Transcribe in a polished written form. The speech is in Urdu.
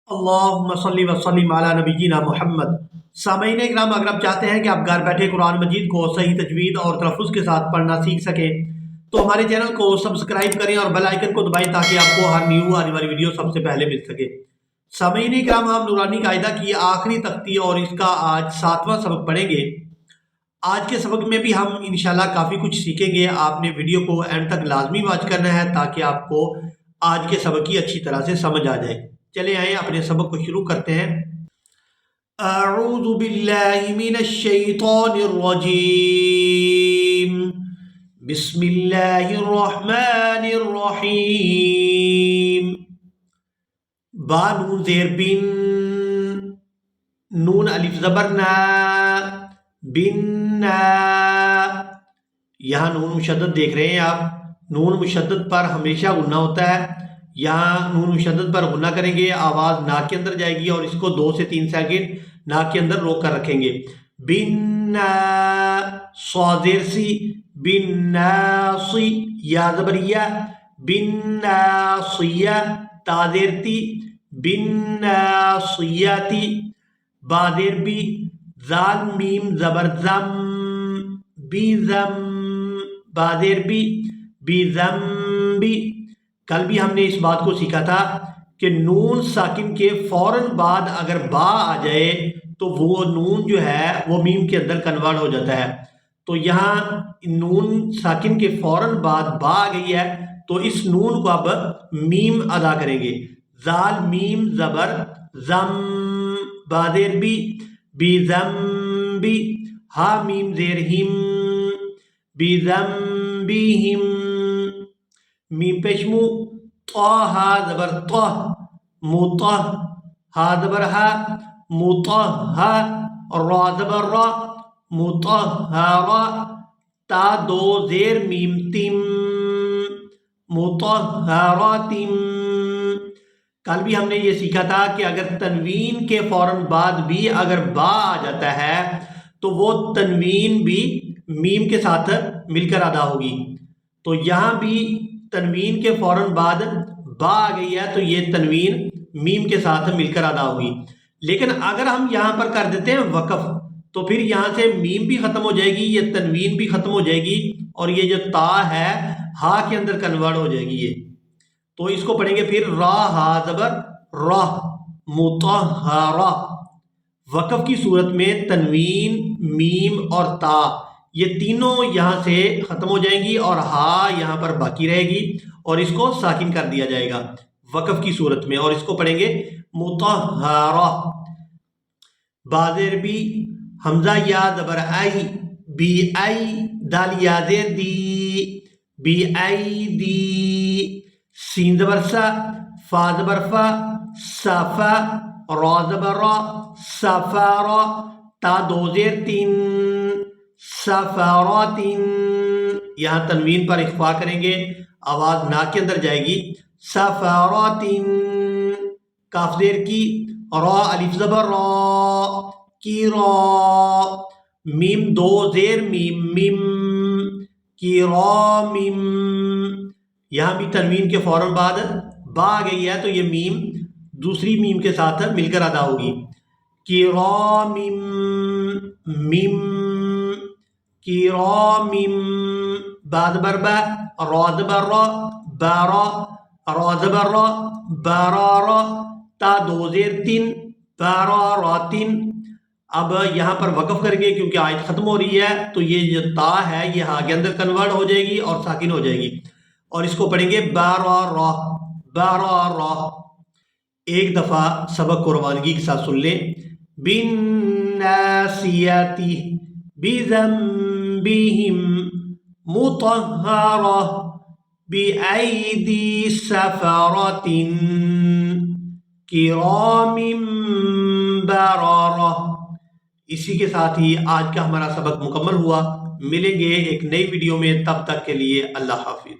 اللہم صلی وسلم علی نبینا محمد۔ سامعین اکرام، اگر آپ چاہتے ہیں کہ آپ گھر بیٹھے قرآن مجید کو صحیح تجوید اور تلفظ کے ساتھ پڑھنا سیکھ سکیں تو ہمارے چینل کو سبسکرائب کریں اور بیل آئیکن کو دبائیں تاکہ آپ کو ہر نیو آنے والی ویڈیو سب سے پہلے مل سکے۔ سامعین اکرام، ہم نورانی قاعدہ کی آخری تختی اور اس کا آج 7واں سبق پڑھیں گے۔ آج کے سبق میں بھی ہم انشاءاللہ کافی کچھ سیکھیں گے۔ آپ نے ویڈیو کو اینڈ تک لازمی واچ کرنا ہے تاکہ آپ کو آج کے سبق کی اچھی طرح سے سمجھ آ جائے۔ چلے آئیں اپنے سبق کو شروع کرتے ہیں۔ اعوذ باللہ من الشیطان الرجیم، بسم اللہ الرحمن الرحیم۔ با نون زیر بن، نون الف زبر نا، بن نا۔ یہاں نون مشدد دیکھ رہے ہیں آپ، نون مشدد پر ہمیشہ غنہ ہوتا ہے۔ یہاں نون مشدد پر غنہ کریں گے، آواز ناک کے اندر جائے گی اور اس کو 2 سے 3 سیکنڈ ناک کے اندر روک کر رکھیں گے۔ بنا، صادر سی، بناصی، یا زبریہ، بناصیہ، تادر تی، بناصیاتی، بادر بی، زال میم زبر زم، بی زم، بادر بی، بی زم بی۔ کل بھی ہم نے اس بات کو سیکھا تھا کہ نون ساکن کے فوراً بعد اگر با آ جائے تو وہ نون جو ہے وہ میم کے اندر کنورٹ ہو جاتا ہے۔ تو یہاں نون ساکن کے فوراً بعد با آ گئی ہے تو اس نون کو اب میم ادا کریں گے۔ زال میم زبر زم، بادر بی، بی زم بی، ہا میم زیر ہم، بی زم بی ہم، میم پیشمو، طہ زبر طہ، مطہ، ہا زبر ہا، مطہا، را زبر را، مطہرا، تا 2 زیر میم تم، مطہراتم۔ کل بھی ہم نے یہ سیکھا تھا کہ اگر تنوین کے فوراً بعد بھی اگر با آ جاتا ہے تو وہ تنوین بھی میم کے ساتھ مل کر ادا ہوگی۔ تو یہاں بھی تنوین کے فوراً بعد با آ گئی ہے تو یہ تنوین میم کے ساتھ مل کر ادا ہوگی۔ لیکن اگر ہم یہاں پر کر دیتے ہیں وقف تو پھر یہاں سے میم بھی ختم ہو جائے گی، یہ تنوین بھی ختم ہو جائے گی اور یہ جو تا ہے ہا کے اندر کنورٹ ہو جائے گی یہ۔ تو اس کو پڑھیں گے پھر را ہا زبر راہ، مطہرا۔ وقف کی صورت میں تنوین، میم اور تا یہ تینوں یہاں سے ختم ہو جائیں گی اور ہا یہاں پر باقی رہے گی اور اس کو ساکن کر دیا جائے گا وقف کی صورت میں، اور اس کو پڑھیں گے مطہرا۔ بازر بی، حمزہ یا زبر ای، بی ای، دال یا زیر دی، بی ای دی، سین زبر سا، فا زبر فا، صفا، را زبر را، صفارا، تا 2 زیر 3، صفاراتن۔ یہاں تنوین پر اخفا کریں گے، آواز ناک کے اندر جائے گی، صفاراتن۔ کاف زیر کی، را الف زبر را، کی را، میم 2 زیر میم میم، کی را میم۔ یہاں بھی تنوین کے فوراً بعد با آ گئی ہے تو یہ میم دوسری میم کے ساتھ مل کر ادا ہوگی۔ کی را میم میم، کی را میم، با زبر با، را زبر را، بارا، را زبر را، بارارا، تا 2 زیر 3، باراراتن۔ اب یہاں پر وقف کریں گے کیونکہ آیت ختم ہو رہی ہے تو یہ جو تا ہے یہ ہا کے اندر کنورٹ ہو جائے گی اور ساکن ہو جائے گی، اور اس کو پڑھیں گے بارارا، بارارا۔ ایک دفعہ سبق کو روانگی کے ساتھ سن لیں۔ بالناسیاتی، بذنبہم، مطہرہ، بأیدی سفرۃ، کرام بررہ۔ اسی کے ساتھ ہی آج کا ہمارا سبق مکمل ہوا۔ ملیں گے ایک نئی ویڈیو میں، تب تک کے لیے اللہ حافظ۔